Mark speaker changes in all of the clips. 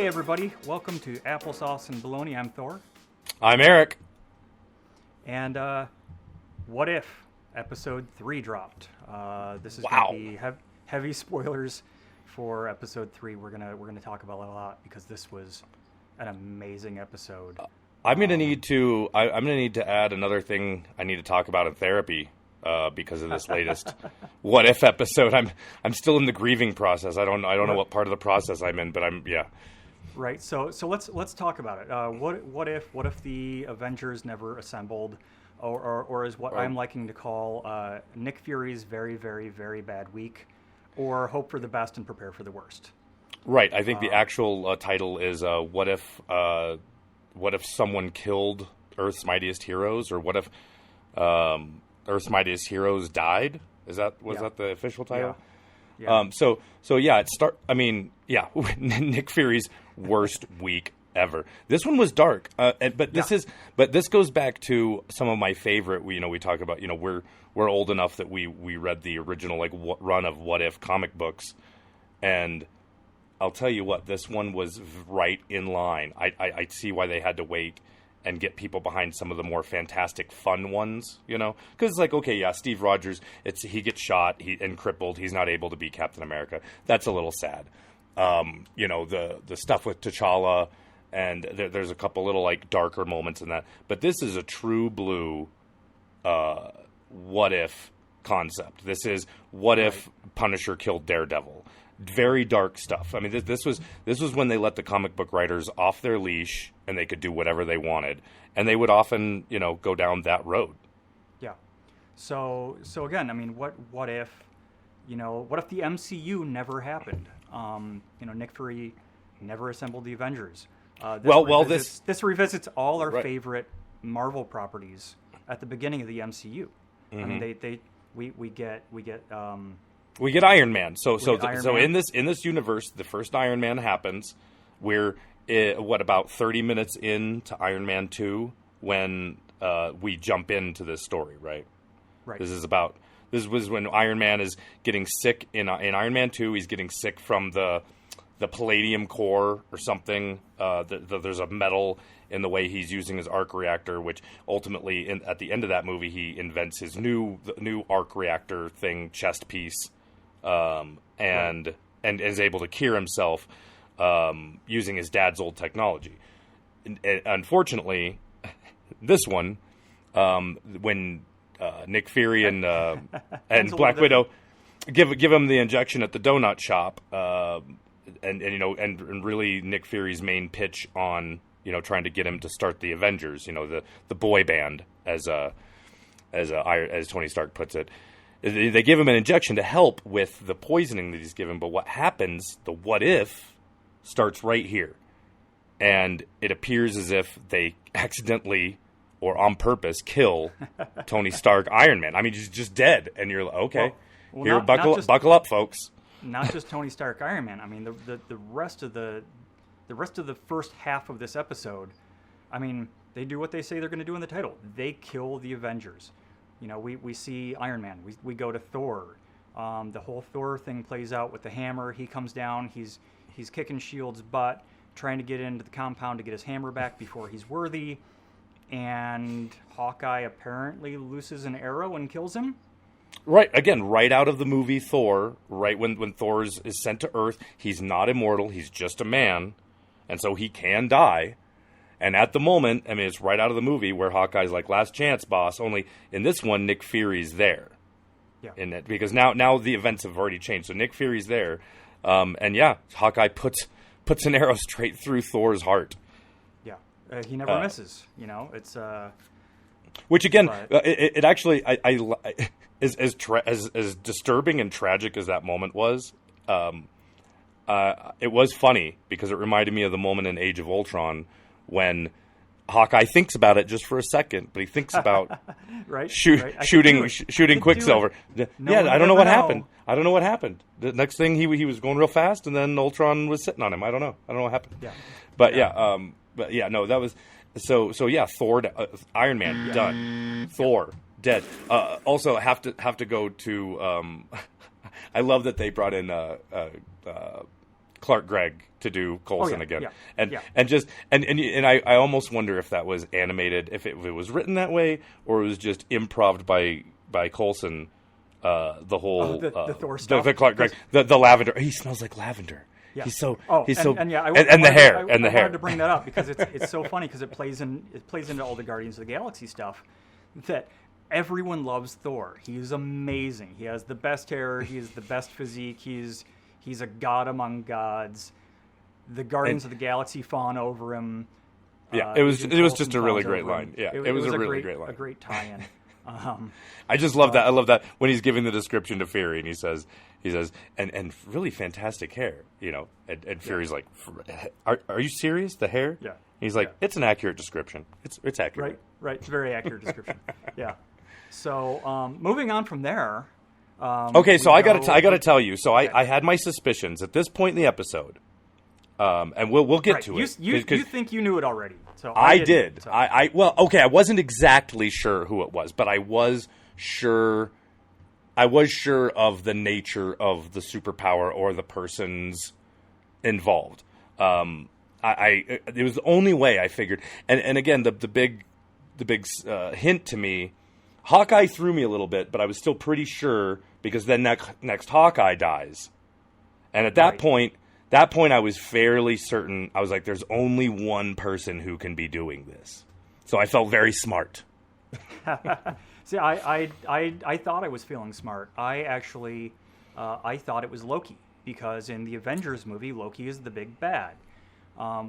Speaker 1: Hey everybody, welcome to Applesauce and Baloney. I'm Thor.
Speaker 2: I'm Eric.
Speaker 1: And What If Episode 3 dropped. This is
Speaker 2: Wow.
Speaker 1: going to be heavy spoilers for Episode 3. We're gonna talk about it a lot because this was an amazing episode.
Speaker 2: I'm gonna need to add another thing I need to talk about in therapy because of this latest What If episode. I'm still in the grieving process. I don't know what part of the process I'm in, but yeah.
Speaker 1: Right. So let's talk about it. What if the Avengers never assembled, or is what I'm liking to call Nick Fury's very, very, very bad week, or hope for the best and prepare for the worst.
Speaker 2: Right. I think the actual title is what if someone killed Earth's mightiest heroes, or what if Earth's mightiest heroes died? Was that the official title?
Speaker 1: Yeah.
Speaker 2: Nick Fury's worst week ever. This one was dark, but this goes back to some of my favorite. We talk about we're old enough that we read the original run of What If comic books, and I'll tell you what, this one was right in line. I see why they had to wait and get people behind some of the more fantastic, fun ones, because it's like, okay, yeah, Steve Rogers, he gets shot and crippled. He's not able to be Captain America. That's a little sad. The stuff with T'Challa, and there's a couple little darker moments in that. But this is a true blue what if concept. This is what if Punisher killed Daredevil. Very dark stuff. I mean, this was when they let the comic book writers off their leash and they could do whatever they wanted, and they would often, go down that road.
Speaker 1: Yeah. So again, I mean, what if the MCU never happened? Nick Fury never assembled the Avengers. This revisits all our favorite Marvel properties at the beginning of the MCU. Mm-hmm. I mean, we get
Speaker 2: Iron Man. So
Speaker 1: Iron Man.
Speaker 2: in this universe, the first Iron Man happens. We're about 30 minutes into Iron Man 2 when we jump into this story, right?
Speaker 1: Right.
Speaker 2: This was when Iron Man is getting sick in Iron Man 2. He's getting sick from the palladium core or something. There's a metal in the way he's using his arc reactor, which ultimately, at the end of that movie, he invents his new arc reactor thing, chest piece. And is able to cure himself using his dad's old technology. Unfortunately, this one, when Nick Fury and Black Widow give him the injection at the donut shop, and really Nick Fury's main pitch on trying to get him to start the Avengers, the boy band as Tony Stark puts it. They give him an injection to help with the poisoning that he's given, but what happens, the what if, starts right here. And it appears as if they accidentally or on purpose kill Tony Stark, Iron Man. I mean, he's just dead. And you're like, okay, buckle up, folks.
Speaker 1: Not just Tony Stark, Iron Man. I mean, the rest of the first half of this episode, I mean, they do what they say they're going to do in the title. They kill the Avengers. We see Iron Man. We go to Thor. The whole Thor thing plays out with the hammer. He comes down. He's kicking S.H.I.E.L.D.'s butt, trying to get into the compound to get his hammer back before he's worthy. And Hawkeye apparently looses an arrow and kills him.
Speaker 2: Right. Again, right out of the movie Thor, right when Thor is sent to Earth, he's not immortal. He's just a man. And so he can die. And at the moment, I mean, it's right out of the movie where Hawkeye's like, last chance, boss. Only in this one, Nick Fury's there.
Speaker 1: Yeah.
Speaker 2: In it, because now the events have already changed. So Nick Fury's there. Hawkeye puts an arrow straight through Thor's heart.
Speaker 1: Yeah. He never misses. It's...
Speaker 2: Which, again, it actually... As disturbing and tragic as that moment was, it was funny because it reminded me of the moment in Age of Ultron when Hawkeye thinks about it just for a second, but he thinks about shooting Quicksilver. I don't know what happened. I don't know what happened. The next thing he was going real fast, and then Ultron was sitting on him. I don't know what happened.
Speaker 1: Yeah.
Speaker 2: That was so. Thor, Iron Man done. Thor dead. Also have to go to. I love that they brought in Clark Gregg to do Coulson again, and
Speaker 1: yeah.
Speaker 2: and I almost wonder if that was animated, if it was written that way, or it was just improv by Coulson. The whole
Speaker 1: the Thor stuff,
Speaker 2: the Clark Gregg, the lavender. He smells like lavender.
Speaker 1: Yeah.
Speaker 2: He's so
Speaker 1: and
Speaker 2: the hair.
Speaker 1: I wanted to bring that up because it's so funny because it plays into all the Guardians of the Galaxy stuff that everyone loves Thor. He's amazing. He has the best hair. He has the best physique. He's a god among gods. The Guardians of the Galaxy fawn over him.
Speaker 2: Yeah, it was just a really great line. Yeah, it was a really great line.
Speaker 1: A great tie-in.
Speaker 2: I just love that. I love that when he's giving the description to Fury and he says, and really fantastic hair, and Fury's like, are you serious? The hair?
Speaker 1: Yeah.
Speaker 2: He's like, it's an accurate description. It's accurate.
Speaker 1: Right. It's a very accurate description. Yeah. So moving on from there.
Speaker 2: Okay, so I gotta tell you. So I had my suspicions at this point in the episode, and we'll get to it.
Speaker 1: You think you knew it already? So
Speaker 2: I did. So. I wasn't exactly sure who it was, but I was sure. I was sure of the nature of the superpower or the persons involved. It was the only way I figured. And again, the big hint to me, Hawkeye threw me a little bit, but I was still pretty sure because then next Hawkeye dies, and at that point. That point, I was fairly certain. I was like, "There's only one person who can be doing this," so I felt very smart.
Speaker 1: See, I thought I was feeling smart. I actually, I thought it was Loki because in the Avengers movie, Loki is the big bad.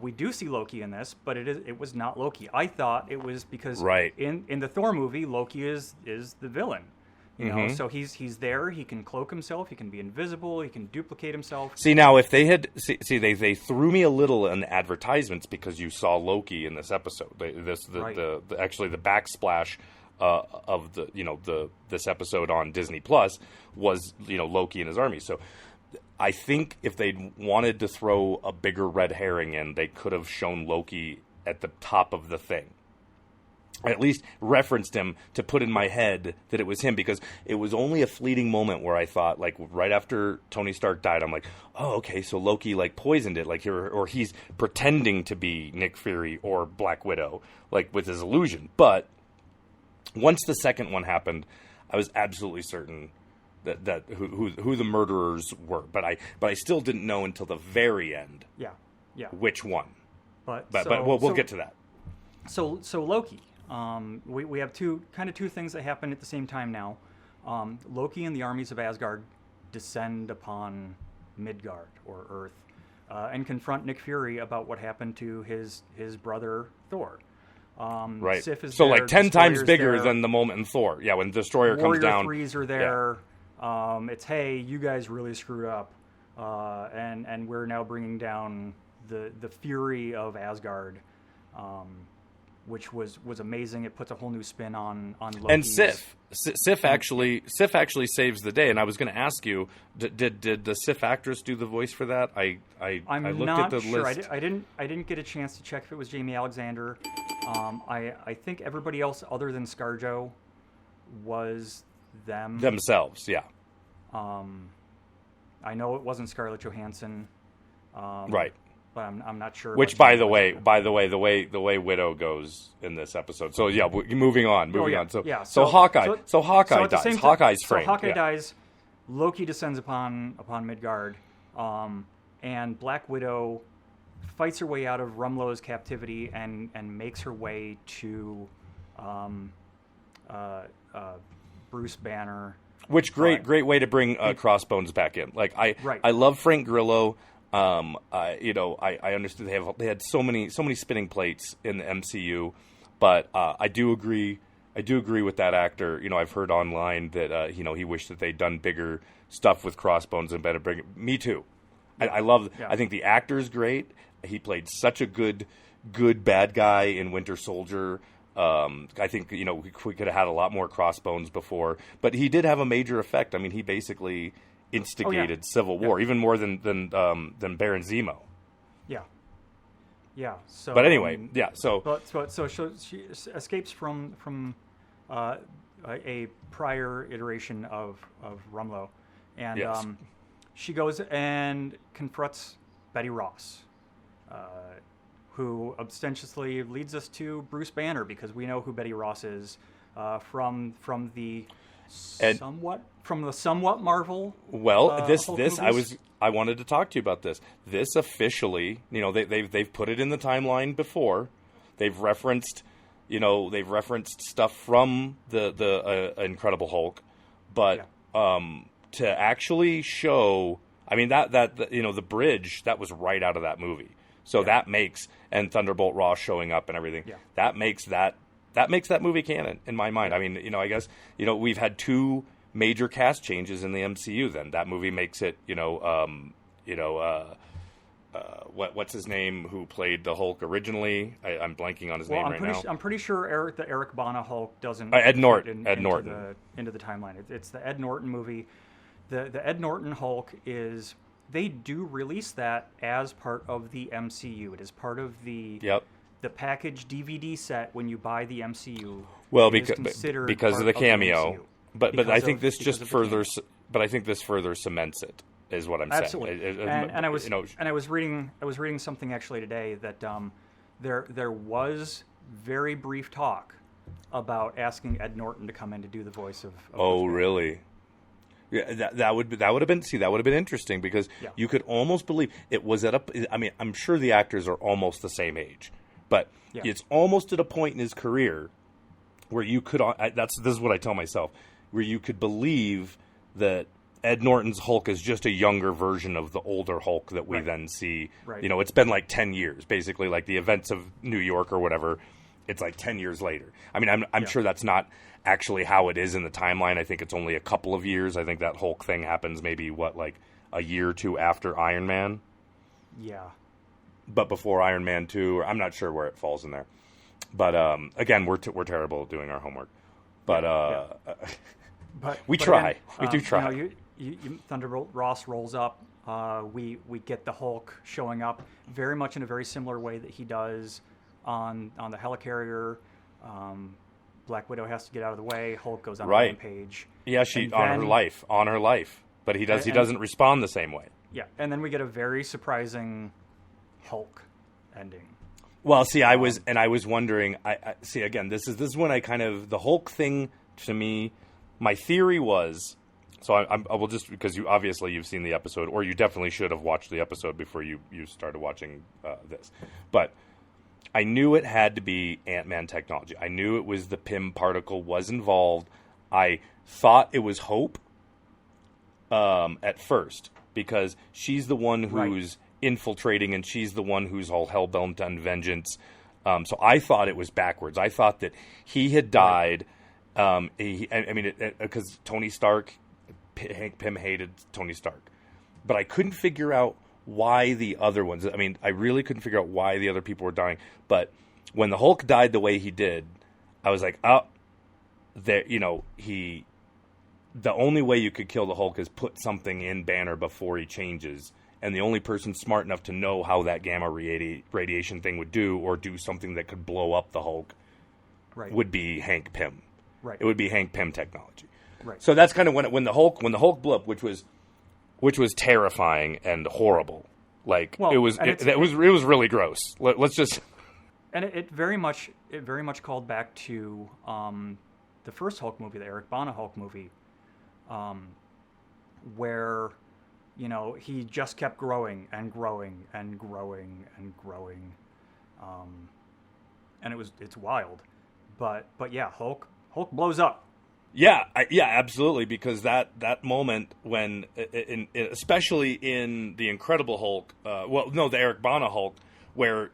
Speaker 1: We do see Loki in this, but it was not Loki. I thought it was because in the Thor movie, Loki is the villain. So he's there. He can cloak himself. He can be invisible. He can duplicate himself.
Speaker 2: See, now if they had they threw me a little in the advertisements because you saw Loki in this episode. Actually the backsplash of this episode on Disney Plus was Loki and his army. So I think if they wanted to throw a bigger red herring in, they could have shown Loki at the top of the thing. At least referenced him to put in my head that it was him, because it was only a fleeting moment where I thought, like, right after Tony Stark died, I'm like, oh, okay, so Loki, like, poisoned it, like, or he's pretending to be Nick Fury or Black Widow, like, with his illusion. But once the second one happened, I was absolutely certain that who the murderers were. But I still didn't know until the very end.
Speaker 1: Yeah.
Speaker 2: Which one?
Speaker 1: But
Speaker 2: we'll get to that.
Speaker 1: So Loki. We have two things that happen at the same time now. Loki and the armies of Asgard descend upon Midgard or Earth and confront Nick Fury about what happened to his brother Thor.
Speaker 2: Right.
Speaker 1: Sif is
Speaker 2: so
Speaker 1: there,
Speaker 2: like 10 times bigger
Speaker 1: there.
Speaker 2: than the moment in Thor. Yeah, when Destroyer comes down.
Speaker 1: Warrior 3s are there. Yeah. It's, hey, you guys really screwed up, and we're now bringing down the fury of Asgard. Which was amazing. It puts a whole new spin on Loki's.
Speaker 2: And Sif actually saves the day. And I was going to ask you, did the Sif actress do the voice for that? I looked at the list.
Speaker 1: I didn't get a chance to check if it was Jamie Alexander. I think everybody else other than ScarJo was
Speaker 2: themselves. Yeah.
Speaker 1: I know it wasn't Scarlett Johansson.
Speaker 2: Right.
Speaker 1: But I'm not sure.
Speaker 2: Which, by the way, the way Widow goes in this episode. So yeah, moving on. So Hawkeye. So Hawkeye dies. Hawkeye's framed.
Speaker 1: So Hawkeye dies. Loki descends upon Midgard, and Black Widow fights her way out of Rumlow's captivity and makes her way to Bruce Banner.
Speaker 2: Which great way to bring Crossbones back in. Like I love Frank Grillo. I understood they had so many spinning plates in the MCU, but I do agree with that actor. I've heard online that he wished that they'd done bigger stuff with Crossbones and better bring it. Me too. I love. Yeah. I think the actor's great. He played such a good bad guy in Winter Soldier. I think we could have had a lot more Crossbones before, but he did have a major effect. I mean, he basically instigated Civil War, even more than Baron Zemo.
Speaker 1: Yeah. So,
Speaker 2: but anyway, So
Speaker 1: she escapes from a prior iteration of Rumlow, and she goes and confronts Betty Ross, who ostentatiously leads us to Bruce Banner, because we know who Betty Ross is from the somewhat Marvel.
Speaker 2: Well, this
Speaker 1: Hulk
Speaker 2: I wanted to talk to you about this. This officially, they've put it in the timeline before. They've referenced stuff from the Incredible Hulk, but to actually show, I mean that the bridge that was right out of that movie. So that makes, and Thunderbolt Ross showing up and everything. Yeah. That makes that movie canon in my mind. I mean, I guess we've had two major cast changes in the MCU. Then that movie makes it. What's his name? Who played the Hulk originally? I'm blanking on his name right now.
Speaker 1: I'm pretty sure the Eric Bana Hulk doesn't.
Speaker 2: Ed Norton.
Speaker 1: Into the timeline. It's the Ed Norton movie. The Ed Norton Hulk is. They do release that as part of the MCU. It is part of the package DVD set when you buy the MCU.
Speaker 2: Well, because of the cameo. But I think this further cements it. Is what I'm
Speaker 1: Absolutely.
Speaker 2: saying.
Speaker 1: And I was reading something actually today that there was very brief talk about asking Ed Norton to come in to do the voice of
Speaker 2: Oh, really? Yeah, that would have been interesting, because you could almost believe it was I'm sure the actors are almost the same age, but it's almost at a point in his career where you could. This is what I tell myself, where you could believe that Ed Norton's Hulk is just a younger version of the older Hulk that we then see. Right. It's been like 10 years, basically, like the events of New York or whatever. It's like 10 years later. I mean, I'm sure that's not actually how it is in the timeline. I think it's only a couple of years. I think that Hulk thing happens maybe, like a year or two after Iron Man?
Speaker 1: Yeah.
Speaker 2: But before Iron Man 2, or I'm not sure where it falls in there. But, again, we're terrible at doing our homework. But, we try. Again, we do try.
Speaker 1: Thunderbolt Ross rolls up. We get the Hulk showing up very much in a very similar way that he does on the helicarrier. Black Widow has to get out of the way. Hulk goes on a rampage.
Speaker 2: Yeah, on her life. But he doesn't respond the same way.
Speaker 1: Yeah, and then we get a very surprising Hulk ending.
Speaker 2: Well, see, I was wondering. I see again. This is when I kind of the Hulk thing to me. My theory was. So I will just, because you've seen the episode, or you definitely should have watched the episode before you started watching this. But I knew it had to be Ant-Man technology. I knew it was the Pym particle was involved. I thought it was Hope at first, because she's the one who's infiltrating, and she's the one who's all hell-bent on vengeance. So I thought it was backwards. I thought that he had died. Because Tony Stark... Hank Pym hated Tony Stark, but I couldn't figure out why the other ones. I mean, I really couldn't figure out why the other people were dying. But when the Hulk died the way he did, I was like, the only way you could kill the Hulk is put something in Banner before he changes, and the only person smart enough to know how that gamma radiation thing would do, or do something that could blow up the Hulk, would be Hank Pym. Right. It would be Hank Pym technology. Right. So that's kind of when the Hulk blew up, which was terrifying and horrible. Like it was really gross. Let's just.
Speaker 1: And it very much called back to the first Hulk movie, the Eric Bana Hulk movie, where he just kept growing and growing and growing and growing, and it's wild, but yeah, Hulk blows up.
Speaker 2: Yeah, absolutely. Because that moment when, especially in the Incredible Hulk, the Eric Bana Hulk, where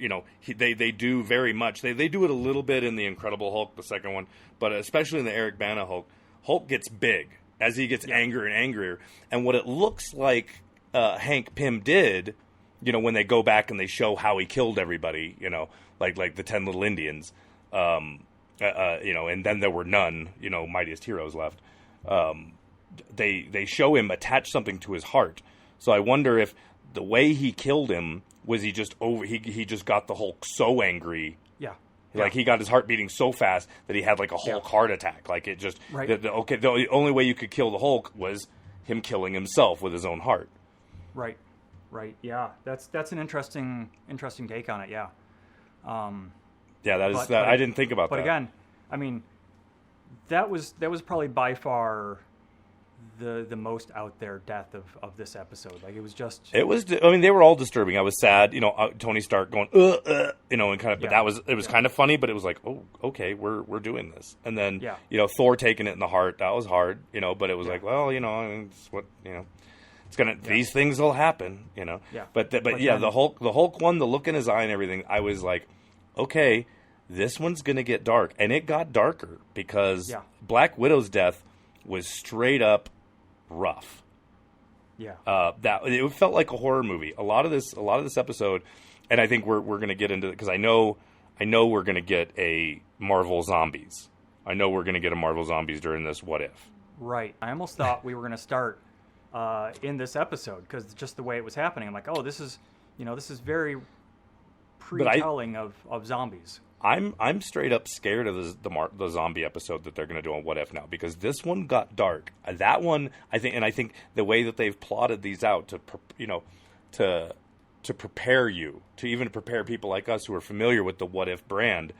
Speaker 2: they do very much. They do it a little bit in the Incredible Hulk, the second one, but especially in the Eric Bana Hulk, Hulk gets big as he gets angrier and angrier. And what it looks like Hank Pym did, when they go back and they show how he killed everybody, like the 10 little Indians. And then there were none, Mightiest heroes left. They show him attach something to his heart. So I wonder if the way he killed him was he just got the Hulk so angry. Yeah. Like he got his heart beating so fast that he had like a Hulk heart attack. Like it just, the only way you could kill the Hulk was him killing himself with his own heart.
Speaker 1: Right. Right. Yeah. That's an interesting take on it. Yeah.
Speaker 2: Yeah, that is
Speaker 1: But
Speaker 2: that.
Speaker 1: but
Speaker 2: I didn't think about
Speaker 1: but
Speaker 2: that.
Speaker 1: again, I mean, that was probably by far the most out there death of this episode. Like it was just
Speaker 2: It was. I mean, they were all disturbing. I was sad. Tony Stark going, and kind of. But
Speaker 1: Yeah.
Speaker 2: it was kind of funny. But it was like, oh, okay, we're doing this. And then,
Speaker 1: Yeah.
Speaker 2: Thor taking it in the heart. That was hard. But it was
Speaker 1: Yeah.
Speaker 2: like, well, I mean, it's what it's gonna. These things will happen.
Speaker 1: Yeah.
Speaker 2: But
Speaker 1: But
Speaker 2: yeah,
Speaker 1: then-
Speaker 2: the Hulk one, the look in his eye and everything. I was like, okay, this one's gonna get dark, and it got darker because
Speaker 1: Yeah.
Speaker 2: Black Widow's death was straight up rough.
Speaker 1: Yeah.
Speaker 2: That it felt like a horror movie. A lot of this episode, and I think we're going to get into it because I know we're going to get a Marvel Zombies. I know we're going to get a Marvel Zombies during this What If.
Speaker 1: Right. I almost thought we were going to start in this episode because just the way it was happening. I'm like, oh, this is very pre-telling of zombies.
Speaker 2: I'm straight up scared of the zombie episode that they're going to do on What If now because this one got dark. That one, I think the way that they've plotted these out to prepare you, to even prepare people like us who are familiar with the What If brand,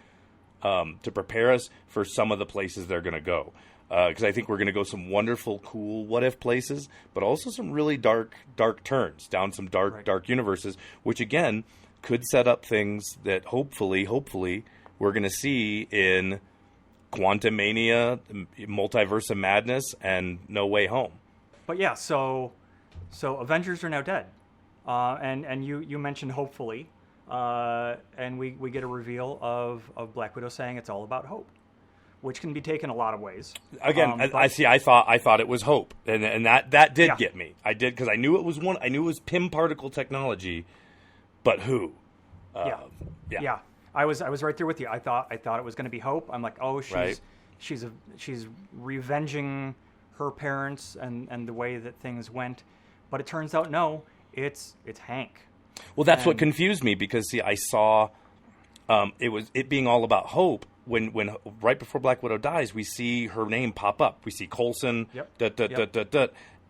Speaker 2: to prepare us for some of the places they're going to go. Because I think we're going to go some wonderful, cool What If places, but also some really dark turns down some dark universes, which again could set up things that hopefully we're going to see in Quantumania, Multiverse of Madness, and No Way Home.
Speaker 1: But yeah, so Avengers are now dead, and you mentioned hopefully, and we get a reveal of Black Widow saying it's all about hope, which can be taken a lot of ways.
Speaker 2: Again,
Speaker 1: But-
Speaker 2: I thought it was hope, and that did
Speaker 1: Yeah.
Speaker 2: get me. I did because I knew it was one. I knew it was Pym particle technology, but who?
Speaker 1: Yeah. I was right there with you. I thought it was going to be Hope. I'm like, oh,
Speaker 2: Right.
Speaker 1: she's revenging her parents and the way that things went, but it turns out no, it's Hank.
Speaker 2: Well, that's what
Speaker 1: And-
Speaker 2: confused me because see, I saw it being all about hope. When right before Black Widow dies, we see her name pop up. We see Coulson,
Speaker 1: Yep.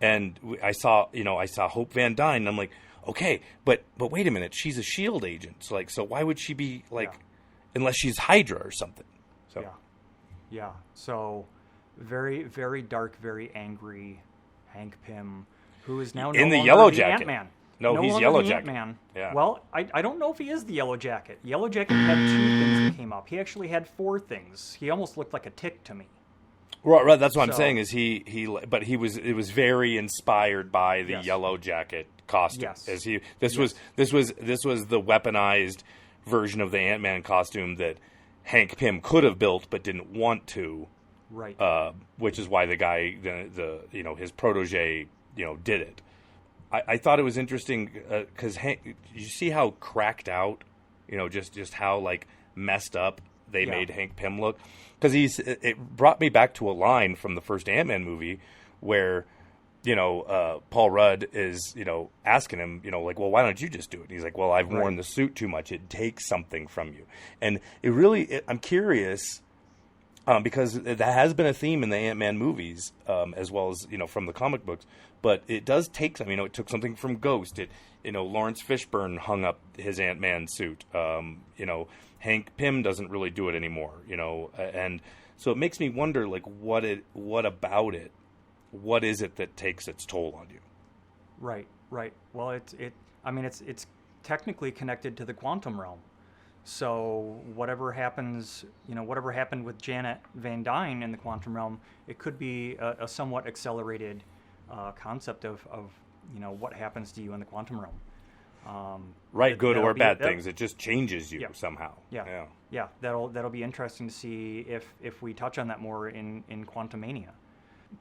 Speaker 2: and I saw Hope Van Dyne. And I'm like, okay, but wait a minute, she's a SHIELD agent. So why would she be unless she's Hydra or something? So
Speaker 1: Yeah. So very, very dark, very angry Hank Pym, who is now no
Speaker 2: In the
Speaker 1: longer
Speaker 2: Yellow
Speaker 1: the
Speaker 2: Jacket.
Speaker 1: Ant-Man.
Speaker 2: No, he's
Speaker 1: longer
Speaker 2: Yellow
Speaker 1: the
Speaker 2: Jacket.
Speaker 1: Ant-Man.
Speaker 2: Yeah.
Speaker 1: Well, I don't know if he is the Yellow Jacket. Yellow Jacket had 2 things that came up. He actually had 4 things. He almost looked like a tick to me.
Speaker 2: Right. That's what I'm
Speaker 1: So-
Speaker 2: saying is it was very inspired by the
Speaker 1: Yes.
Speaker 2: Yellow Jacket costume.
Speaker 1: Yes.
Speaker 2: This was the weaponized version of the Ant-Man costume that Hank Pym could have built but didn't want to.
Speaker 1: Right.
Speaker 2: Which is why the guy, his protege, did it. I thought it was interesting because you see how cracked out, just how like messed up they made Hank Pym look. Because it brought me back to a line from the first Ant-Man movie where, Paul Rudd is, asking him, like, well, why don't you just do it? And he's like, well, I've worn the suit too much. It takes something from you. And I'm curious. Because that has been a theme in the Ant-Man movies, as well as from the comic books. But it does take some. It took something from Ghost. Lawrence Fishburne hung up his Ant-Man suit. Hank Pym doesn't really do it anymore. And so it makes me wonder, like, what about it? What is it that takes its toll on you?
Speaker 1: Right. Well, it's technically connected to the quantum realm. So whatever happens, whatever happened with Janet Van Dyne in the quantum realm, it could be a somewhat accelerated concept of what happens to you in the quantum realm.
Speaker 2: Right, good or bad
Speaker 1: that'll-
Speaker 2: things. It just changes you
Speaker 1: Yeah.
Speaker 2: somehow.
Speaker 1: Yeah. That'll be interesting to see if we touch on that more in Quantumania.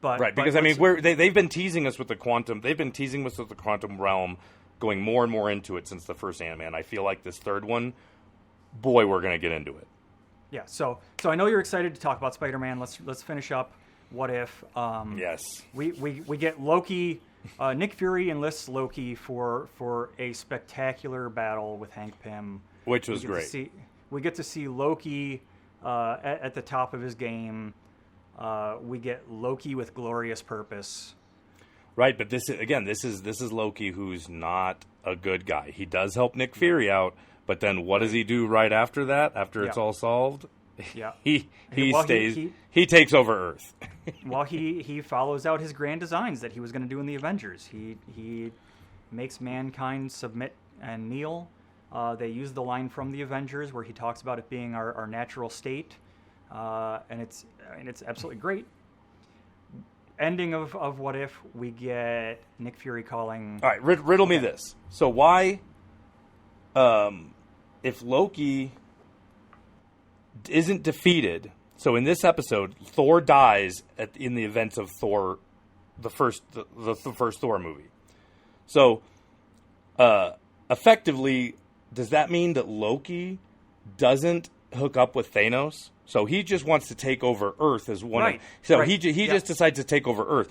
Speaker 1: But
Speaker 2: Right, because they've been teasing us with the quantum. They've been teasing us with the quantum realm, going more and more into it since the first Ant-Man. I feel like this third one, boy, we're gonna get into it.
Speaker 1: Yeah. So I know you're excited to talk about Spider-Man. Let's finish up. What if?
Speaker 2: Yes.
Speaker 1: We get Loki. Nick Fury enlists Loki for a spectacular battle with Hank Pym,
Speaker 2: Which was great.
Speaker 1: We get to see Loki at the top of his game. We get Loki with glorious purpose.
Speaker 2: Right, but this is Loki, who's not a good guy. He does help Nick Fury out, but then what does he do right after that? After it's all solved,
Speaker 1: Yeah.
Speaker 2: he takes over Earth.
Speaker 1: Well, he follows out his grand designs that he was going to do in the Avengers. He makes mankind submit and kneel. They use the line from the Avengers where he talks about it being our natural state, and it's absolutely great. Ending of What If, we get Nick Fury calling...
Speaker 2: All right, riddle me this. So why, if Loki isn't defeated... So in this episode, Thor dies in the events of Thor, the first Thor movie. So, effectively, does that mean that Loki doesn't hook up with Thanos? So he just wants to take over Earth as one.
Speaker 1: Right.
Speaker 2: He just decides to take over Earth.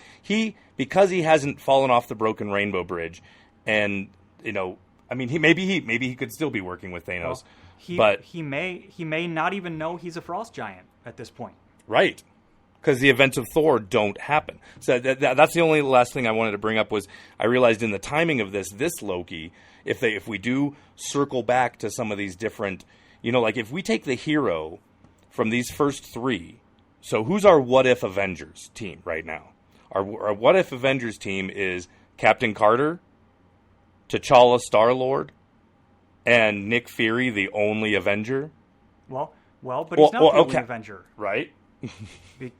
Speaker 2: Because he hasn't fallen off the broken rainbow bridge, and maybe he could still be working with Thanos.
Speaker 1: Well,
Speaker 2: but
Speaker 1: he may not even know he's a frost giant at this point.
Speaker 2: Right. Because the events of Thor don't happen. So that's the only last thing I wanted to bring up was I realized in the timing of this Loki, if we do circle back to some of these different, like if we take the hero from these first three, so who's our What If Avengers team right now? Our What If Avengers team is Captain Carter, T'Challa Star-Lord, and Nick Fury, the only Avenger.
Speaker 1: But he's not the only Avenger.
Speaker 2: Right.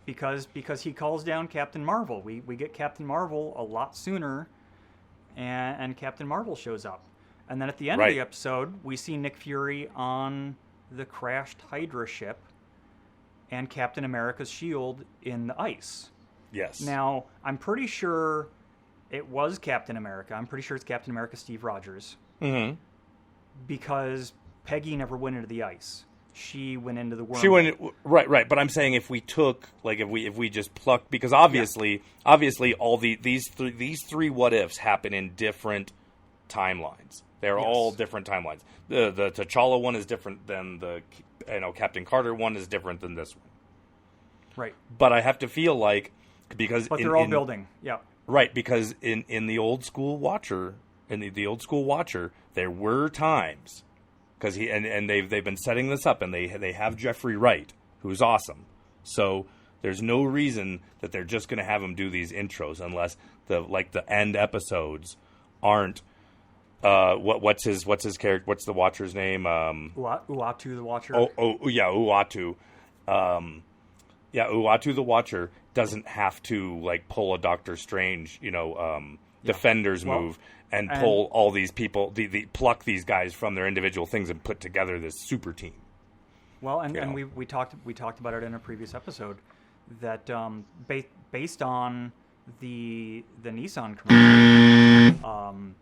Speaker 1: because he calls down Captain Marvel. We get Captain Marvel a lot sooner, and Captain Marvel shows up. And then at the end of the episode, we see Nick Fury on the crashed Hydra ship and Captain America's shield in the ice.
Speaker 2: Yes.
Speaker 1: Now, I'm pretty sure it was Captain America. I'm pretty sure it's Captain America Steve Rogers.
Speaker 2: Mm-hmm.
Speaker 1: Because Peggy never went into the ice. She went into the wormhole.
Speaker 2: She went right. But I'm saying if we took if we just plucked, because obviously all these three what ifs happen in different timelines. They're all different timelines. The T'Challa one is different than the Captain Carter one is different than this one.
Speaker 1: Right.
Speaker 2: But I have to feel like but
Speaker 1: they're all building. Yeah.
Speaker 2: Right, because in the old school Watcher, there were times. Because they've been setting this up, and they have Jeffrey Wright, who's awesome. So there's no reason that they're just going to have him do these intros unless the end episodes aren't. What's his character? What's the Watcher's name?
Speaker 1: Uatu the Watcher.
Speaker 2: Uatu. Uatu the Watcher doesn't have to pull a Doctor Strange, Defenders move. And pull all these people, pluck these guys from their individual things and put together this super team.
Speaker 1: Well, and we talked about it in a previous episode that based on the Nissan commercial,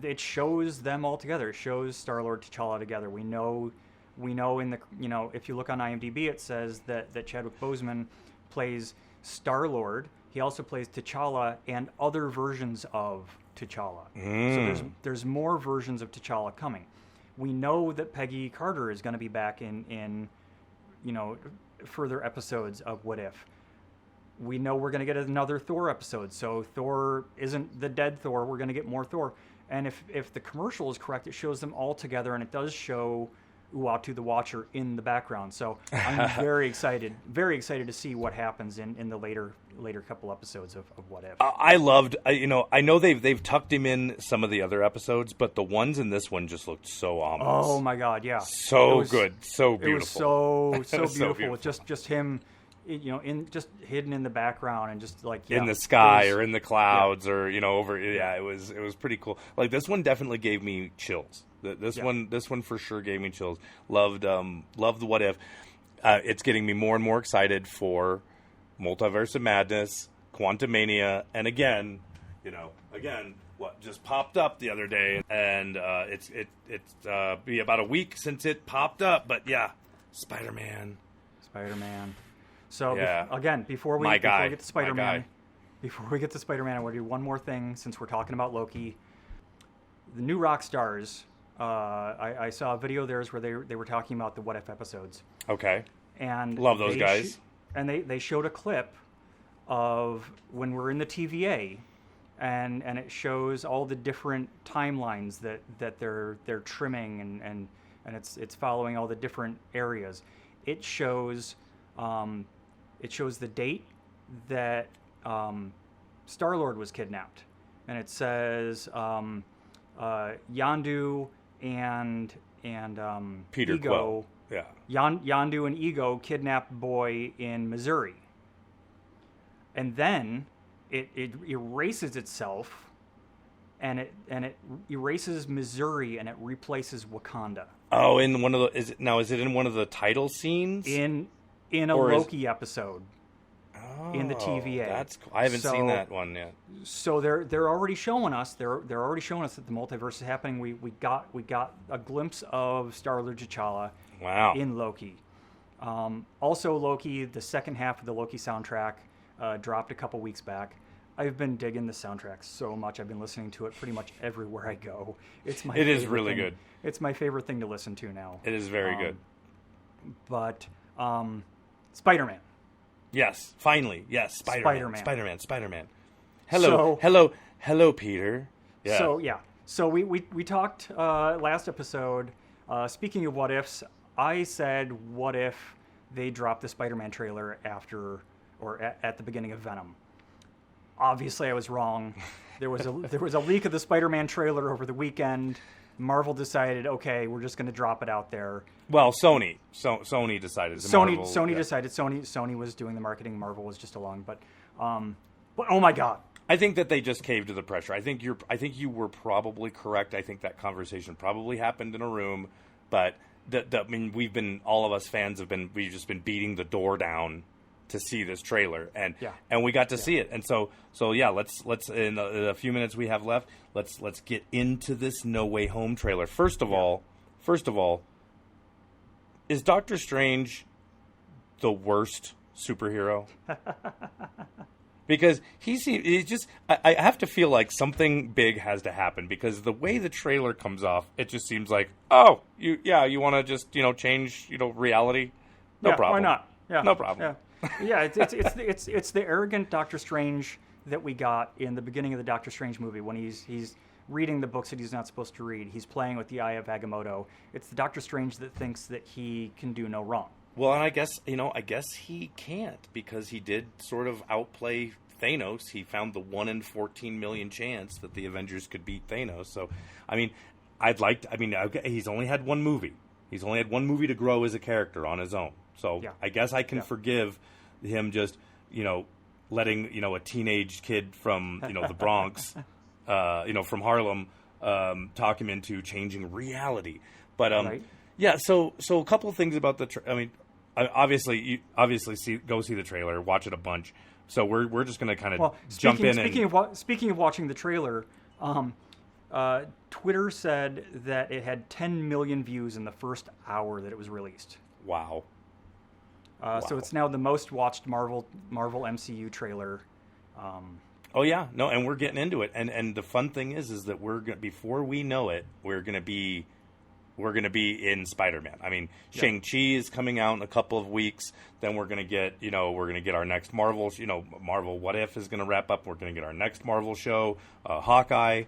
Speaker 1: it shows them all together. It shows Star-Lord, T'Challa together. We know in the if you look on IMDb, it says that Chadwick Boseman plays Star-Lord. He also plays T'Challa and other versions of T'Challa. So there's more versions of T'Challa coming. We know that Peggy Carter is going to be back in further episodes of What If. We know we're going to get another Thor episode. So Thor isn't the dead Thor. We're going to get more Thor. And if the commercial is correct, it shows them all together, and it does show Uatu the Watcher in the background. So I'm very excited to see what happens in the later couple episodes of What If.
Speaker 2: I loved, I know they've tucked him in some of the other episodes, but the ones in this one just looked so ominous.
Speaker 1: Oh my God, yeah.
Speaker 2: So good, so beautiful.
Speaker 1: It was so beautiful. With just him, just hidden in the background and just
Speaker 2: in the sky or in the clouds or over. Yeah, it was pretty cool. This one definitely gave me chills. This one for sure gave me chills. Loved the What If. It's getting me more and more excited for Multiverse of Madness, Quantumania, and again, what just popped up the other day, and it's be about a week since it popped up, but yeah, Spider-Man.
Speaker 1: So before we get to Spider-Man, I want to do one more thing since we're talking about Loki. The new rock stars. I saw a video of theirs where they were talking about the What If episodes.
Speaker 2: Okay.
Speaker 1: And
Speaker 2: love those guys.
Speaker 1: And they showed a clip of when we're in the TVA and it shows all the different timelines that they're trimming, and it's following all the different areas. It shows the date that Star-Lord was kidnapped, and it says Yondu and
Speaker 2: Peter
Speaker 1: Ego.
Speaker 2: Quill. Yeah.
Speaker 1: Yondu and Ego kidnapped Boy in Missouri, and then it erases itself, and it erases Missouri, and it replaces Wakanda.
Speaker 2: Oh, in one of the is it in one of the title scenes?
Speaker 1: In a Loki episode. In the TVA.
Speaker 2: That's cool. I haven't seen that one yet.
Speaker 1: So they're already showing us that the multiverse is happening. We got a glimpse of Star-Lord T'Challa.
Speaker 2: Wow.
Speaker 1: In Loki. Also Loki, the second half of the Loki soundtrack dropped a couple weeks back. I've been digging the soundtrack so much. I've been listening to it pretty much everywhere I go.
Speaker 2: It is really good.
Speaker 1: It's my favorite thing to listen to now.
Speaker 2: It is very good.
Speaker 1: But Spider-Man.
Speaker 2: Yes, finally. Yes, Spider-Man. Hello, Peter. Yeah.
Speaker 1: So we talked last episode. Speaking of what ifs, I said, what if they dropped the Spider-Man trailer after or at the beginning of Venom? Obviously, I was wrong. There was a leak of the Spider-Man trailer over the weekend. Marvel decided, okay, we're just going to drop it out there.
Speaker 2: Well, Sony decided.
Speaker 1: Sony decided. Sony was doing the marketing. Marvel was just along. But oh my God!
Speaker 2: I think that they just caved to the pressure. I think you were probably correct. I think that conversation probably happened in a room. But I mean, all of us fans we've just been beating the door down to see this trailer, and we got to see it. And so yeah, let's in the few minutes we have left, let's get into this No Way Home trailer. First of all, is Doctor Strange the worst superhero? Because I have to feel like something big has to happen, because the way the trailer comes off, it just seems like, oh, you want to just change reality? No problem.
Speaker 1: Why not? Yeah,
Speaker 2: no problem.
Speaker 1: Yeah, it's the arrogant Doctor Strange that we got in the beginning of the Doctor Strange movie when he's reading the books that he's not supposed to read. He's playing with the Eye of Agamotto. It's the Doctor Strange that thinks that he can do no wrong.
Speaker 2: Well, and I guess he can't, because he did sort of outplay Thanos. He found the 1 in 14 million chance that the Avengers could beat Thanos. So, I mean, he's only had one movie. He's only had one movie to grow as a character on his own. So I guess I can forgive him just, letting, a teenage kid from, the Bronx, from Harlem, talk him into changing reality. But,
Speaker 1: right.
Speaker 2: Yeah, so a couple of things about obviously go see the trailer, watch it a bunch. So we're just going to kind of jump in.
Speaker 1: Speaking of watching the trailer, Twitter said that it had 10 million views in the first hour that it was released.
Speaker 2: Wow.
Speaker 1: So it's now the most watched Marvel MCU trailer.
Speaker 2: Oh yeah, no, and we're getting into it. And the fun thing is that before we know it, we're gonna be in Spider-Man. I mean, Shang-Chi is coming out in a couple of weeks. Then we're gonna get our next Marvel. Marvel What If is gonna wrap up. We're gonna get our next Marvel show, Hawkeye.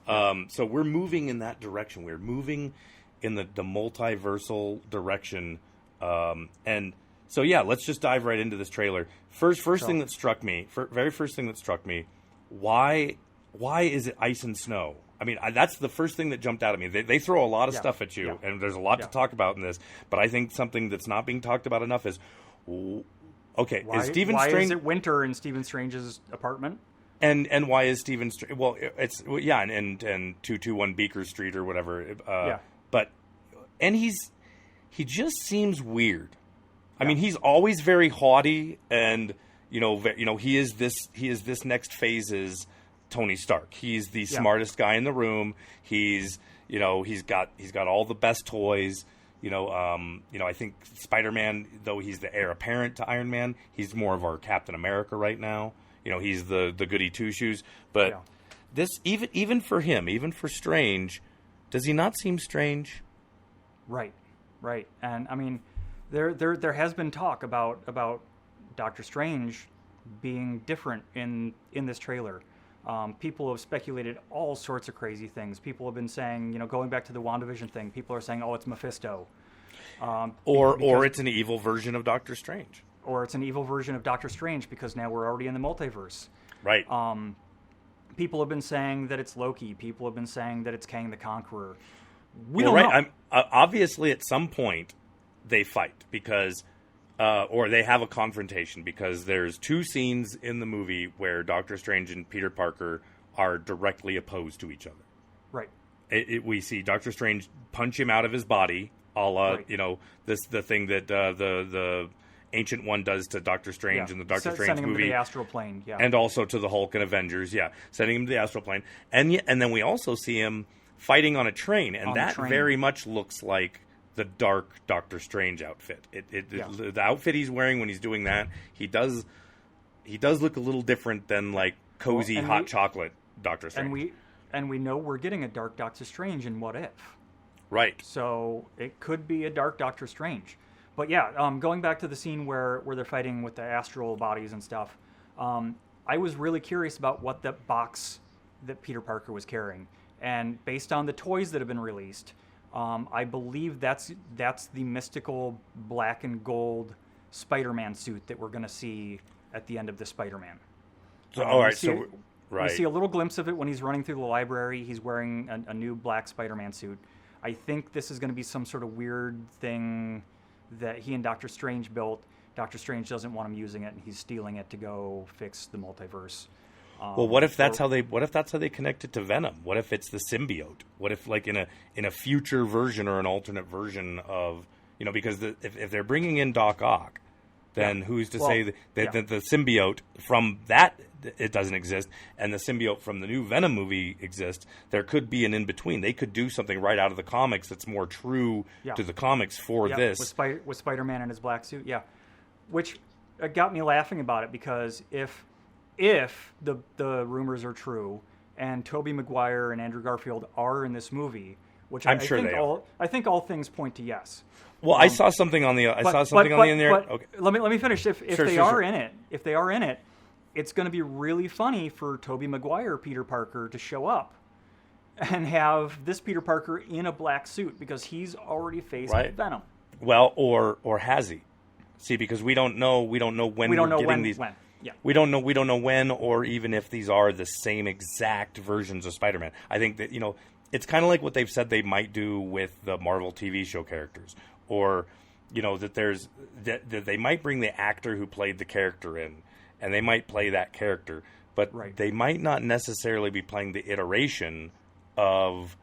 Speaker 2: So we're moving in that direction. We're moving in the multiversal direction. And so yeah, let's just dive right into this trailer. Very first thing that struck me. Why is it ice and snow? I mean, that's the first thing that jumped out at me. They throw a lot of stuff at you, and there's a lot to talk about in this. But I think something that's not being talked about enough is, okay,
Speaker 1: why is it winter in Stephen Strange's apartment?
Speaker 2: And why is Stephen Strange? Well, it's and 221 Beaker Street or whatever. But he just seems weird. I mean, he's always very haughty, and he is this next phase's Tony Stark. He's the smartest guy in the room. He's got all the best toys. I think Spider-Man, though he's the heir apparent to Iron Man, he's more of our Captain America right now. He's the goody two shoes. But this, even for him, even for Strange, does he not seem strange?
Speaker 1: Right. And I mean, there has been talk about Doctor Strange being different in this trailer. People have speculated all sorts of crazy things. People have been saying, going back to the WandaVision thing, people are saying, oh, it's Mephisto.
Speaker 2: Or it's an evil version of Doctor Strange.
Speaker 1: Or it's an evil version of Doctor Strange because now we're already in the multiverse.
Speaker 2: Right.
Speaker 1: People have been saying that it's Loki. People have been saying that it's Kang the Conqueror. We don't know.
Speaker 2: Obviously, at some point, they fight because, or they have a confrontation because there's 2 scenes in the movie where Doctor Strange and Peter Parker are directly opposed to each other.
Speaker 1: Right.
Speaker 2: We see Doctor Strange punch him out of his body, a la,
Speaker 1: Right.
Speaker 2: the thing that the Ancient One does to Doctor Strange in the Doctor Strange
Speaker 1: sending
Speaker 2: movie.
Speaker 1: Him to the astral plane, yeah.
Speaker 2: And also to the Hulk and Avengers, sending him to the astral plane. And then we also see him fighting on a train, and that very much looks like the dark Doctor Strange outfit. The outfit he's wearing when he's doing that, he does look a little different than like cozy hot chocolate Doctor Strange.
Speaker 1: And we know we're getting a dark Doctor Strange in What If.
Speaker 2: Right.
Speaker 1: So it could be a dark Doctor Strange. But yeah, going back to the scene where they're fighting with the astral bodies and stuff, I was really curious about what that box that Peter Parker was carrying. And based on the toys that have been released, I believe that's the mystical black and gold Spider-Man suit that we're going to see at the end of the Spider-Man.
Speaker 2: So, all right,
Speaker 1: we see a little glimpse of it when he's running through the library. He's wearing a new black Spider-Man suit. I think this is going to be some sort of weird thing that he and Doctor Strange built. Doctor Strange doesn't want him using it, and he's stealing it to go fix the multiverse.
Speaker 2: Well, what if that's how they connect it to Venom? What if it's the symbiote? What if, like, in a future version or an alternate version of, because if they're bringing in Doc Ock, then who's to say that the symbiote from that it doesn't exist, and the symbiote from the new Venom movie exists? There could be an in between. They could do something right out of the comics that's more true to the comics for this.
Speaker 1: With Spider-Man in his black suit, which got me laughing about it because if the rumors are true and Tobey Maguire and Andrew Garfield are in this movie, which I think all things point to yes.
Speaker 2: Well, I saw something on the internet. Okay.
Speaker 1: Let me finish. If they are in it, it's going to be really funny for Tobey Maguire Peter Parker to show up and have this Peter Parker in a black suit because he's already faced Venom.
Speaker 2: Well, or has he? See, because we don't know when we're getting these.
Speaker 1: When. Yeah.
Speaker 2: We don't know when, or even if these are the same exact versions of Spider-Man. I think that it's kind of like what they've said they might do with the Marvel TV show characters, or that they might bring the actor who played the character in, and they might play that character, but they might not necessarily be playing the iteration of.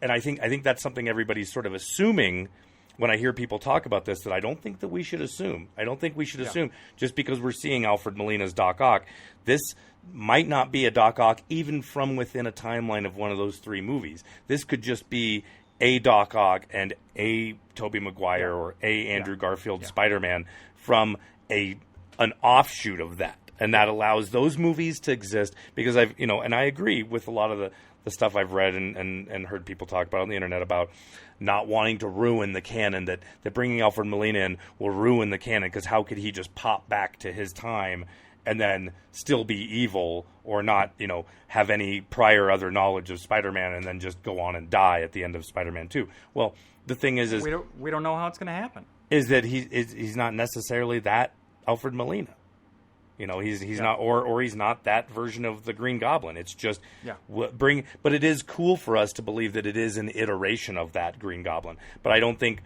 Speaker 2: And I think that's something everybody's sort of assuming. When I hear people talk about this, that I don't think that we should assume. I don't think we should assume just because we're seeing Alfred Molina's Doc Ock. This might not be a Doc Ock even from within a timeline of one of those 3 movies. This could just be a Doc Ock and a Tobey Maguire or a Andrew Garfield Spider-Man from an offshoot of that. And that allows those movies to exist because and I agree with a lot of the stuff I've read and heard people talk about on the internet about not wanting to ruin the canon, that bringing Alfred Molina in will ruin the canon because how could he just pop back to his time and then still be evil or not, have any prior other knowledge of Spider-Man and then just go on and die at the end of Spider-Man 2. Well, the thing is
Speaker 1: we don't know how it's going to happen.
Speaker 2: Is that he's not necessarily that Alfred Molina. He's not, or he's not that version of the Green Goblin. It's just but it is cool for us to believe that it is an iteration of that Green Goblin. But I don't think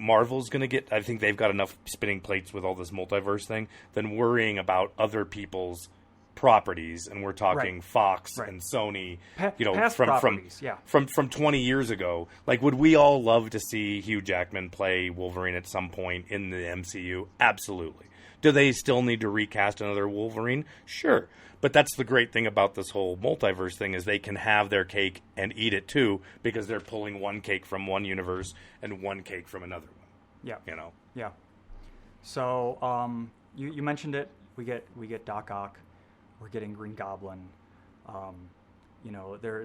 Speaker 2: Marvel's going to get. I think they've got enough spinning plates with all this multiverse thing than worrying about other people's properties. And we're talking Fox and Sony.
Speaker 1: Past properties,
Speaker 2: from 20 years ago. Like, would we all love to see Hugh Jackman play Wolverine at some point in the MCU? Absolutely. Do they still need to recast another Wolverine? Sure. But that's the great thing about this whole multiverse thing is they can have their cake and eat it too because they're pulling one cake from one universe and one cake from another one.
Speaker 1: Yeah. Yeah. So you mentioned it. We get Doc Ock. We're getting Green Goblin.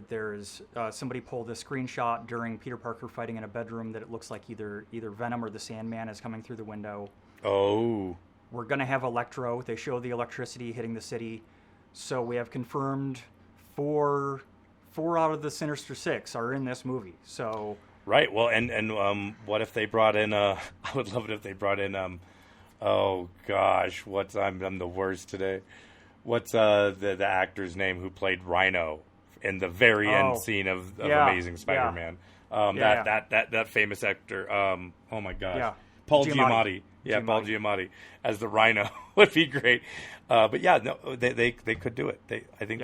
Speaker 1: There's somebody pulled a screenshot during Peter Parker fighting in a bedroom that it looks like either Venom or the Sandman is coming through the window.
Speaker 2: Oh.
Speaker 1: We're going to have Electro. They show the electricity hitting the city. So we have confirmed four out of the Sinister Six are in this movie. So
Speaker 2: right. Well, and what if they brought in? I would love it if they brought in. Oh gosh, I'm the worst today. What's the actor's name who played Rhino in the very end scene of Amazing Spider-Man? That famous actor. Oh my gosh.
Speaker 1: Yeah.
Speaker 2: Paul Giamatti. Yeah, Paul Giamatti as the Rhino would be great. But yeah, no, they could do it. I think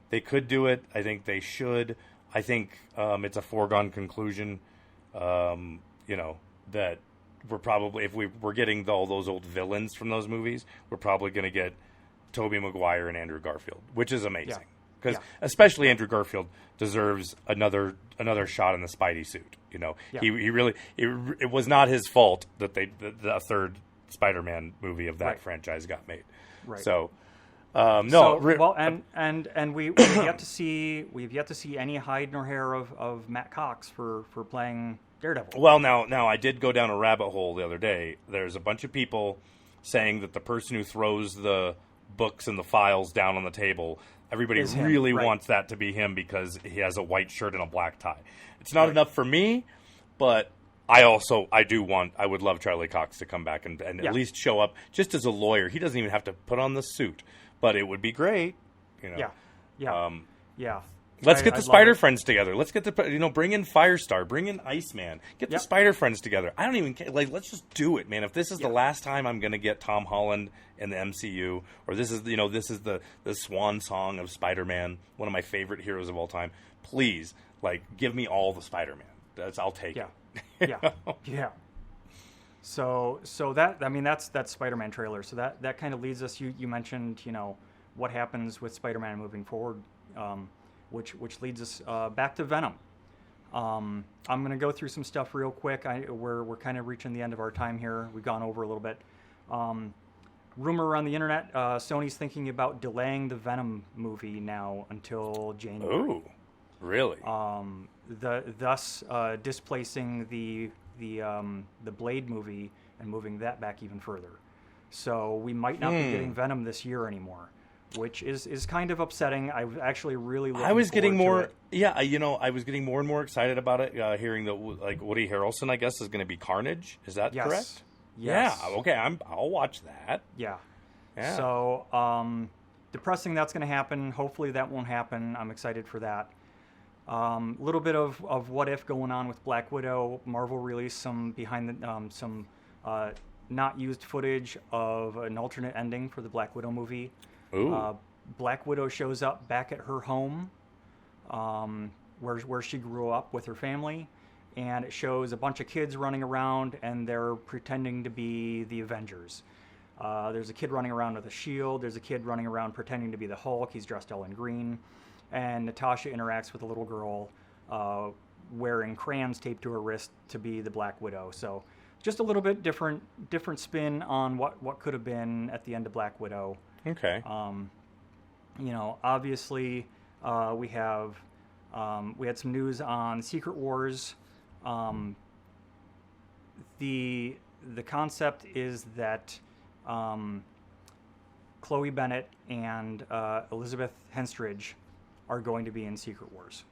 Speaker 2: they could do it. I think they should. I think it's a foregone conclusion. That we're probably, if we're getting all those old villains from those movies, we're probably going to get Tobey Maguire and Andrew Garfield, which is amazing. Because especially Andrew Garfield deserves another shot in the Spidey suit. He really it was not his fault that the third Spider-Man movie of that franchise got made.
Speaker 1: Right.
Speaker 2: So
Speaker 1: we've yet to see any hide nor hair of Matt Cox for playing Daredevil.
Speaker 2: Well, now I did go down a rabbit hole the other day. There's a bunch of people saying that the person who throws the books and the files down on the table, everybody really wants that to be him because he has a white shirt and a black tie. It's not enough for me, but I would love Charlie Cox to come back and at least show up just as a lawyer. He doesn't even have to put on the suit, but it would be great. Let's get the Spider Friends together. Let's get bring in Firestar, bring in Iceman, get the Spider Friends together. I don't even care. Let's just do it, man. If this is the last time I'm going to get Tom Holland in the MCU, or this is the swan song of Spider-Man, one of my favorite heroes of all time, please, give me all the Spider-Man. I'll take it.
Speaker 1: Yeah. So that's Spider-Man trailer. So that kind of leads us. You mentioned what happens with Spider-Man moving forward. Which leads us back to Venom. I'm going to go through some stuff real quick. We're kind of reaching the end of our time here. We've gone over a little bit. Rumor around the internet, Sony's thinking about delaying the Venom movie now until January.
Speaker 2: Ooh, really?
Speaker 1: Thus displacing the Blade movie and moving that back even further. So we might not be getting Venom this year anymore, which is kind of upsetting. I was actually really looking forward to it.
Speaker 2: Yeah, I was getting more and more excited about it, hearing that Woody Harrelson, I guess, is going to be Carnage. Is that correct?
Speaker 1: Yes.
Speaker 2: Yeah, okay, I'll watch that.
Speaker 1: Yeah. So, depressing that's going to happen. Hopefully that won't happen. I'm excited for that. A little bit of what if going on with Black Widow. Marvel released some not used footage of an alternate ending for the Black Widow movie.
Speaker 2: Ooh.
Speaker 1: Black Widow shows up back at her home, where she grew up with her family, and it shows a bunch of kids running around, and they're pretending to be the Avengers. There's a kid running around with a shield. There's a kid running around pretending to be the Hulk. He's dressed all in green. And Natasha interacts with a little girl wearing crayons taped to her wrist to be the Black Widow. So just a little bit different spin on what could have been at the end of Black Widow.
Speaker 2: Okay.
Speaker 1: Obviously, we had some news on Secret Wars. The concept is that Chloe Bennett and Elizabeth Henstridge are going to be in Secret Wars.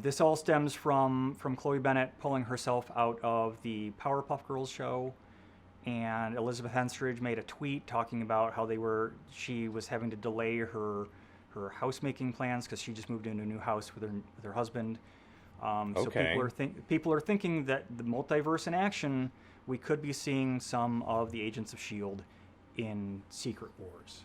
Speaker 1: This all stems from Chloe Bennett pulling herself out of the Powerpuff Girls show, and Elizabeth Henstridge made a tweet talking about how she was having to delay her housemaking plans because she just moved into a new house with her husband.
Speaker 2: Okay.
Speaker 1: So people are thinking that the multiverse in action, we could be seeing some of the Agents of S.H.I.E.L.D. in Secret Wars.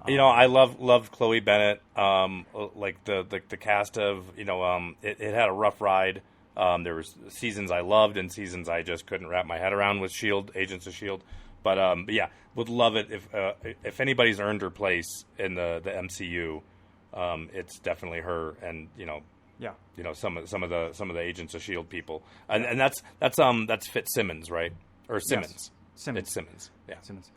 Speaker 2: I love Chloe Bennett. The cast of it had a rough ride. There was seasons I loved and seasons I just couldn't wrap my head around with S.H.I.E.L.D., Agents of S.H.I.E.L.D. But yeah, would love it if anybody's earned her place in the MCU, it's definitely her. And some of the Agents of S.H.I.E.L.D. people, and that's Fitzsimmons, right? Or Simmons?
Speaker 1: Yes. Simmons.
Speaker 2: It's Simmons. Yeah.
Speaker 1: Simmons.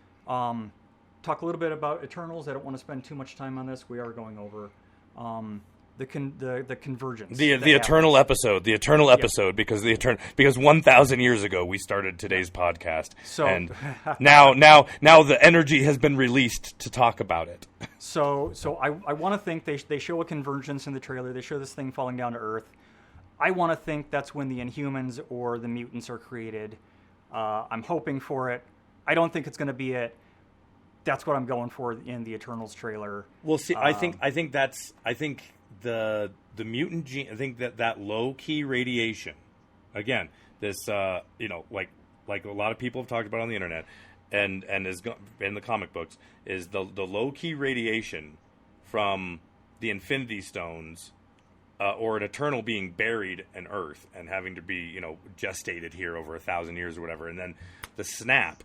Speaker 1: Talk a little bit about Eternals. I don't want to spend too much time on this. We are going over. the convergence.
Speaker 2: The eternal episode, because 1,000 years ago we started today's podcast,
Speaker 1: so,
Speaker 2: and now the energy has been released to talk about it.
Speaker 1: So I want to think they show a convergence in the trailer. They show this thing falling down to Earth. I want to think that's when the Inhumans or the mutants are created. I'm hoping for it. I don't think it's going to be it. That's what I'm going for in the Eternals trailer.
Speaker 2: Well, see, I think the mutant gene. I think that low key radiation. Again, this like a lot of people have talked about on the internet, and is in the comic books, is the low key radiation from the Infinity Stones, or an Eternal being buried in Earth and having to be gestated here over 1,000 years or whatever, and then the snap,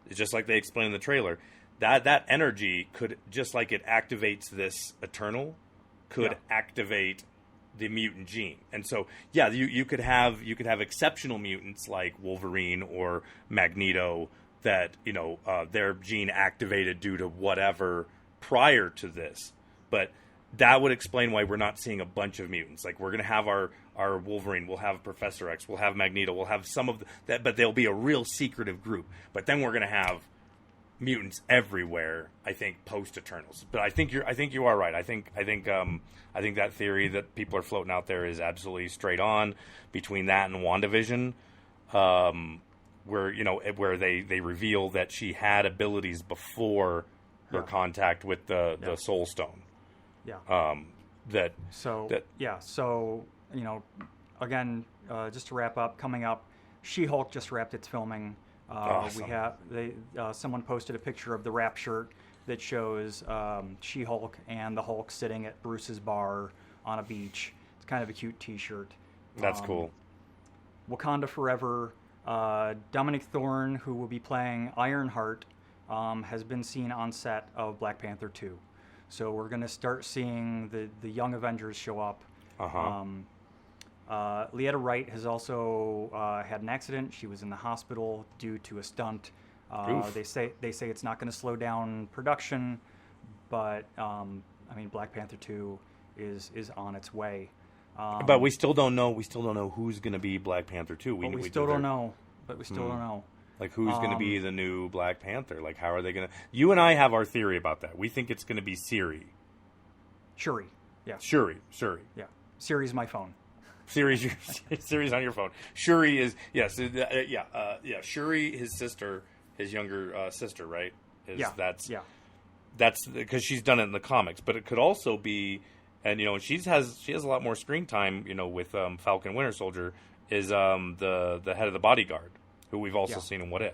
Speaker 2: just like they explained in the trailer. That energy could, just like it activates this Eternal, could activate the mutant gene. And so, yeah, you could have exceptional mutants like Wolverine or Magneto that, their gene activated due to whatever prior to this. But that would explain why we're not seeing a bunch of mutants. Like, we're going to have our Wolverine, we'll have Professor X, we'll have Magneto, we'll have some of that, but they'll be a real secretive group. But then we're going to have mutants everywhere, I think, post Eternals. But I think you are right. I think that theory that people are floating out there is absolutely straight on. Between that and WandaVision, where they reveal that she had abilities before her contact with the Soul Stone.
Speaker 1: Yeah.
Speaker 2: So
Speaker 1: again, just to wrap up, coming up, She-Hulk just wrapped its filming.
Speaker 2: Awesome.
Speaker 1: Someone posted a picture of the wrap shirt that shows She-Hulk and the Hulk sitting at Bruce's bar on a beach. It's kind of a cute T-shirt.
Speaker 2: That's cool.
Speaker 1: Wakanda Forever. Dominic Thorne, who will be playing Ironheart, has been seen on set of Black Panther 2. So we're going to start seeing the Young Avengers show up. Leetta Wright has also had an accident. She was in the hospital due to a stunt. They say it's not going to slow down production, but Black Panther 2 is on its way.
Speaker 2: But we still don't know. We still don't know who's going to be Black Panther 2.
Speaker 1: We still don't know.
Speaker 2: Like, who's going to be the new Black Panther? Like, how are they going to... You and I have our theory about that. We think it's going to be Shuri.
Speaker 1: Shuri. Yeah.
Speaker 2: Shuri.
Speaker 1: Yeah. Shuri's my phone.
Speaker 2: Siri's on your phone. Shuri is... Yes. Shuri, his sister, his younger sister, right? That's because she's done it in the comics. But it could also be... And, she has a lot more screen time, with Falcon Winter Soldier, is the head of the bodyguard, who we've also seen in What If.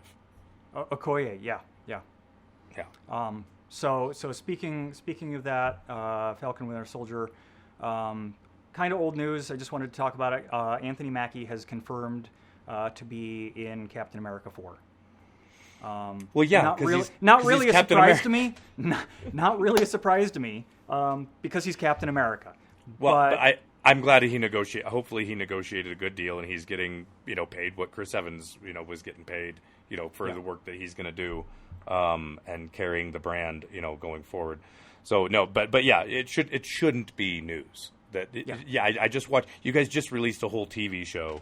Speaker 1: Okoye, yeah. So speaking of that, Falcon Winter Soldier, kind of old news. I just wanted to talk about it. Anthony Mackie has confirmed to be in Captain America 4. Not really a surprise to me. Not really a surprise to me, because he's Captain America.
Speaker 2: But I'm glad he negotiated. Hopefully, he negotiated a good deal, and he's getting paid what Chris Evans was getting paid for the work that he's going to do, and carrying the brand going forward. So no, but yeah, it shouldn't be news. I just watched. You guys just released a whole TV show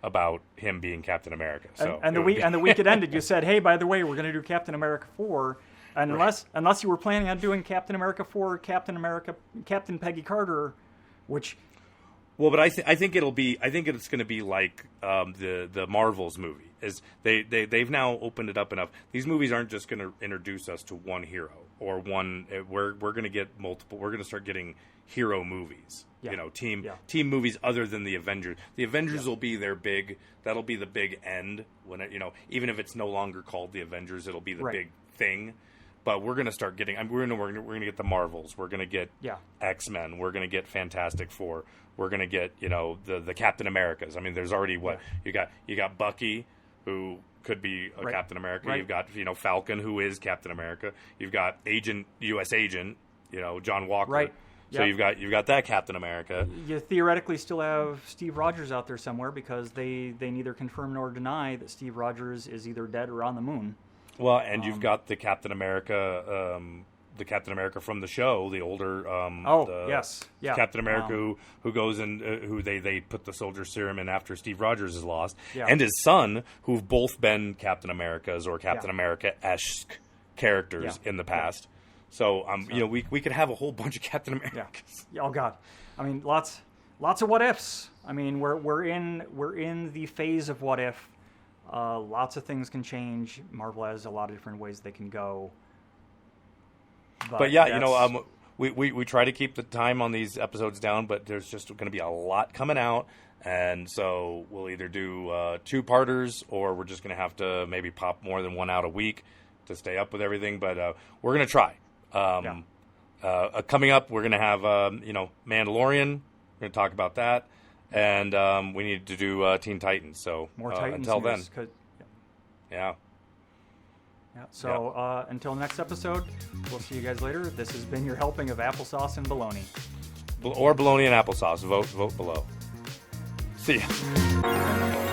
Speaker 2: about him being Captain America. So
Speaker 1: and the week it ended, you said, "Hey, by the way, we're going to do Captain America 4." And unless you were planning on doing Captain America 4, Captain Peggy Carter, which...
Speaker 2: Well, but I think it's going to be like the Marvels movie. Is they've now opened it up enough. These movies aren't just going to introduce us to one hero or one. We're going to get multiple. We're going to start getting hero movies. Team movies other than the Avengers. The Avengers will be their big. That'll be the big end when even if it's no longer called the Avengers, it'll be the big thing. But we're going to start getting. We're going to get the Marvels. We're going to get X-Men. We're going to get Fantastic Four. We're going to get the Captain Americas. I mean, there's already you got Bucky, who could be a Captain America. Right. You've got Falcon, who is Captain America. You've got U.S. Agent, John Walker.
Speaker 1: Right.
Speaker 2: So you've got that Captain America.
Speaker 1: You theoretically still have Steve Rogers out there somewhere, because they neither confirm nor deny that Steve Rogers is either dead or on the moon.
Speaker 2: Well, and you've got the Captain America, the Captain America from the show, the older
Speaker 1: yes, yeah,
Speaker 2: Captain America who goes and who they put the soldier serum in after Steve Rogers is lost, and his son, who've both been Captain Americas or Captain America-esque characters in the past. So we could have a whole bunch of Captain Americas.
Speaker 1: Yeah. Oh God, I mean lots of what ifs. I mean we're in the phase of what if. Lots of things can change. Marvel has a lot of different ways they can go.
Speaker 2: But yeah, we try to keep the time on these episodes down, but there's just going to be a lot coming out, and so we'll either do 2-parters, or we're just going to have to maybe pop more than one out a week to stay up with everything. But we're going to try. Coming up, we're going to have Mandalorian. We're going to talk about that. And we need to do Teen Titans. So
Speaker 1: more Titans
Speaker 2: until then.
Speaker 1: Yeah. So until next episode, we'll see you guys later. This has been your helping of applesauce and baloney.
Speaker 2: Or baloney and applesauce. Vote below. See ya.